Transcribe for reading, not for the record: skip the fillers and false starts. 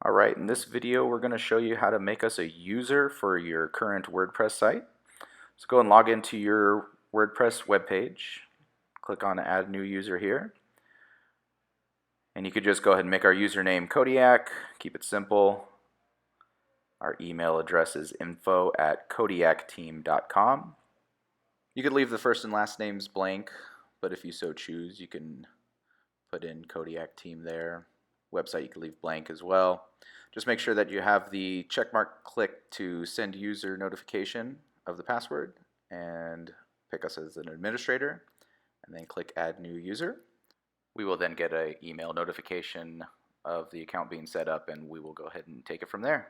Alright, in this video we're going to show you how to make us a user for your current WordPress site. So go and log into your WordPress webpage. Click on Add New User here. And you could just go ahead and make our username Kodiak, keep it simple. Our email address is info@kodiakteam.com. You could leave the first and last names blank, but if you so choose, you can put in Kodiak Team there. Website you can leave blank as well. Just make sure that you have the checkmark clicked to send user notification of the password and pick us as an administrator, and then click Add New User. We will then get an email notification of the account being set up, and we will go ahead and take it from there.